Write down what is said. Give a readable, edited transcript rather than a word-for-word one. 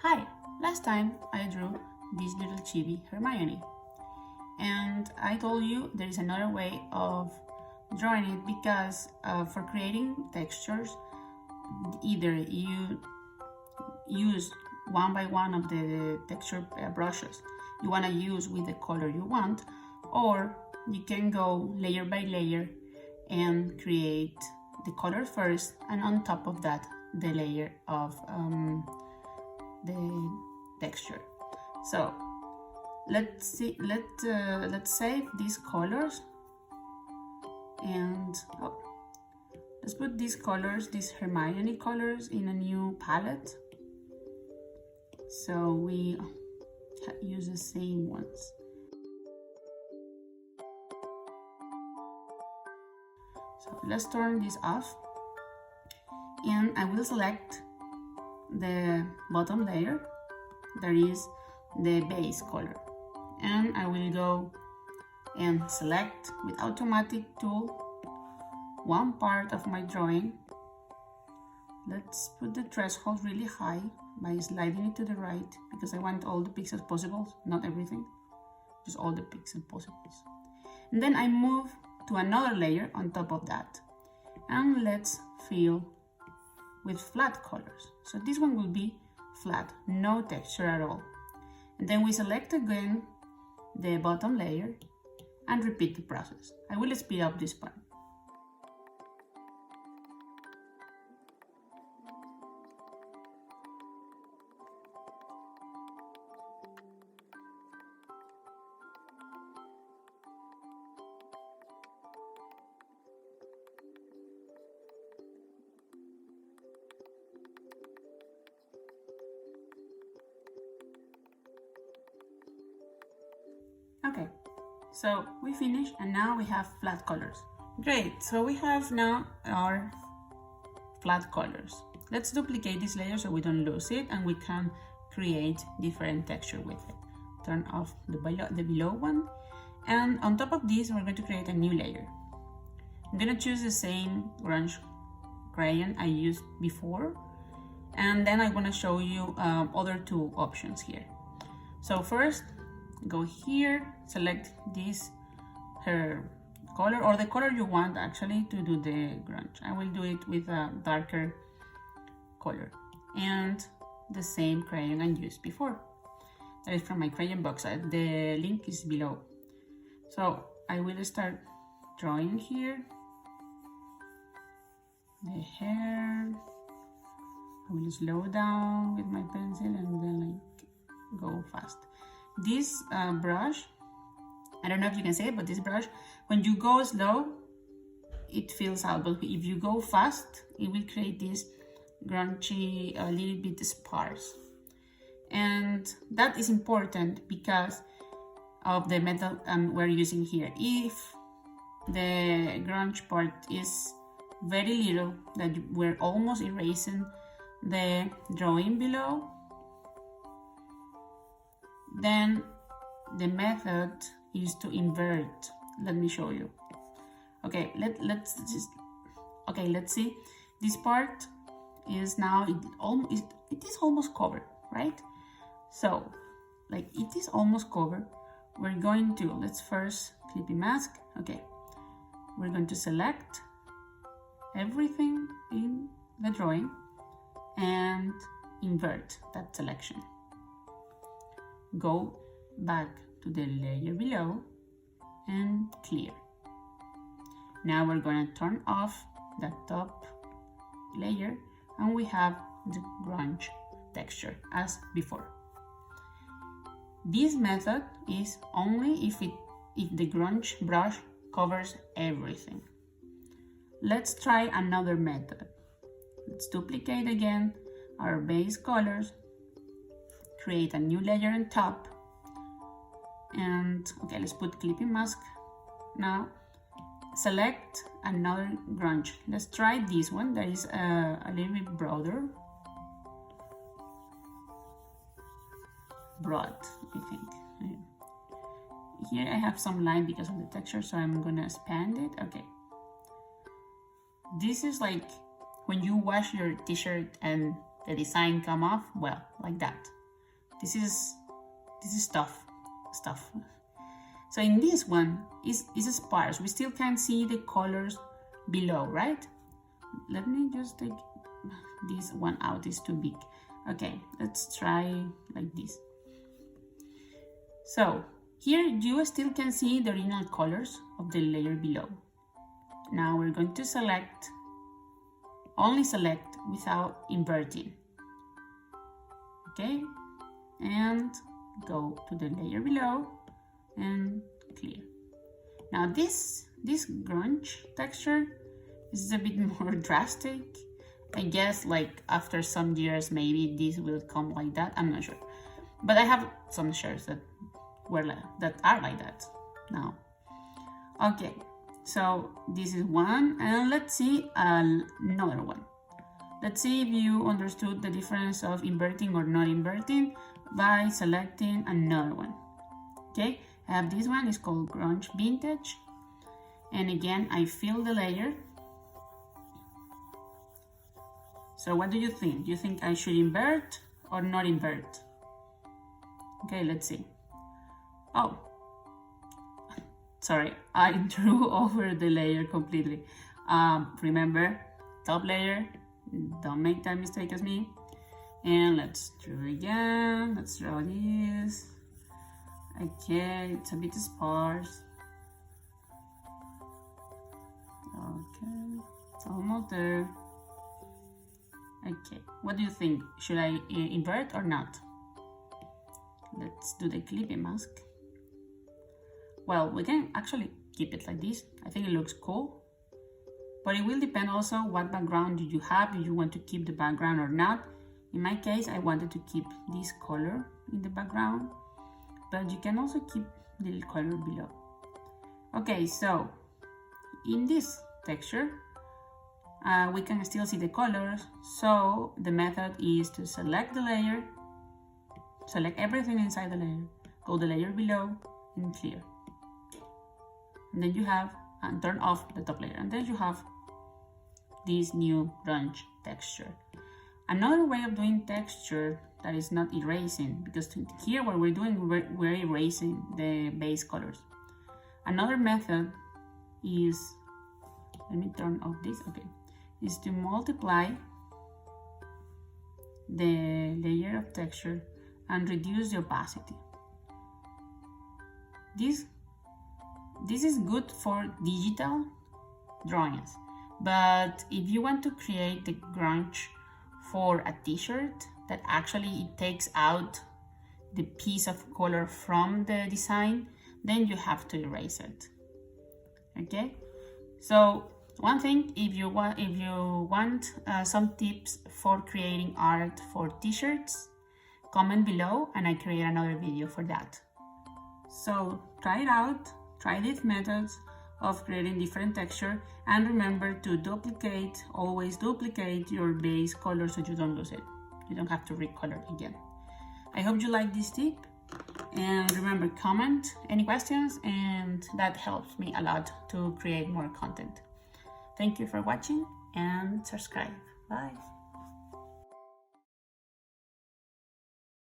Hi! Last time I drew this little chibi Hermione, and I told you there is another way of drawing it because for creating textures, either you use one by one of the texture brushes you want to use with the color you want, or you can go layer by layer and create the color first, and on top of that the layer of the texture. So let's save these colors, and let's put these colors, these Hermione colors, in a new palette, so we use the same ones. So let's turn this off, and I will select the bottom layer, that is the base color, and I will go and select with automatic tool one part of my drawing. Let's put the threshold really high by sliding it to the right, because I want all the pixels possible, not everything, just all the pixels possible. And then I move to another layer on top of that, and let's fill with flat colors. So this one will be flat, no texture at all. And then we select again the bottom layer and repeat the process. I will speed up this part. Okay, so we finished, and now we have flat colors. Great, so we have now our flat colors. Let's duplicate this layer so we don't lose it, and we can create different texture with it. Turn off the below one, and on top of this we're going to create a new layer. I'm going to choose the same Grunge crayon I used before, and then I want to show you other two options here. So first, go here, select this her color, or the color you want actually to do the grunge. I will do it with a darker color, and the same crayon I used before. That is from my crayon box. The link is below. So I will start drawing here the hair. I will slow down with my pencil and then go fast. This brush, I don't know if you can see it, but this brush, when you go slow, it fills out, but if you go fast, it will create this grungy, a little bit sparse. And that is important because of the method we're using here. If the grunge part is very little, that we're almost erasing the drawing below, then the method is to invert. Let me show you. Okay, let's see. This part is now it is almost covered, right? So like it is almost covered. We're going to, let's first clippy mask. Okay, we're going to select everything in the drawing and invert that selection. Go back to the layer below and clear. Now we're going to turn off the top layer, and we have the grunge texture as before. This method is only if the grunge brush covers everything. Let's try another method. Let's duplicate again our base colors, create a new layer on top, and okay, let's put clipping mask. Now select another grunge. Let's try this one that is a little bit broad, I think. Here I have some line because of the texture, so I'm gonna expand it. Okay, this is like when you wash your t-shirt and the design come off, well, like that. This is stuff. So in this one, is sparse. We still can't see the colors below, right? Let me just take this one out, it's too big. Okay, let's try like this. So here you still can see the original colors of the layer below. Now we're going to select, only select without inverting. Okay, and go to the layer below and clear. Now this grunge texture is a bit more drastic. I guess like after some years maybe this will come like that, I'm not sure. But I have some shirts that are like that now. Okay, so this is one, and let's see another one. Let's see if you understood the difference of inverting or not inverting by selecting another one. Okay, I have this one, it's called Grunge Vintage. And again, I fill the layer. So what do you think? Do you think I should invert or not invert? Okay, let's see. Oh, sorry, I drew over the layer completely. Remember, top layer, don't make that mistake as me. And let's draw again, let's draw this. Okay, it's a bit sparse. Okay, it's almost there. Okay, what do you think? Should I invert or not? Let's do the clipping mask. Well, we can actually keep it like this. I think it looks cool. But it will depend also what background do you have, if you want to keep the background or not. In my case, I wanted to keep this color in the background, but you can also keep the color below. Okay, so in this texture, we can still see the colors. So the method is to select the layer, select everything inside the layer, go the layer below and clear. And then you have, and turn off the top layer, and then you have this new grunge texture. Another way of doing texture that is not erasing, because here what we're doing, we're erasing the base colors. Another method is, let me turn off this, okay, is to multiply the layer of texture and reduce the opacity. This is good for digital drawings, but if you want to create the grunge for a t-shirt that actually it takes out the piece of color from the design, then you have to erase it. Okay, so one thing, if you want some tips for creating art for t-shirts, comment below and I create another video for that. So try it out, try these methods of creating different texture, and remember to duplicate, always duplicate your base color so you don't lose it. You don't have to recolor again. I hope you like this tip, and remember, comment any questions, and that helps me a lot to create more content. Thank you for watching and subscribe. Bye.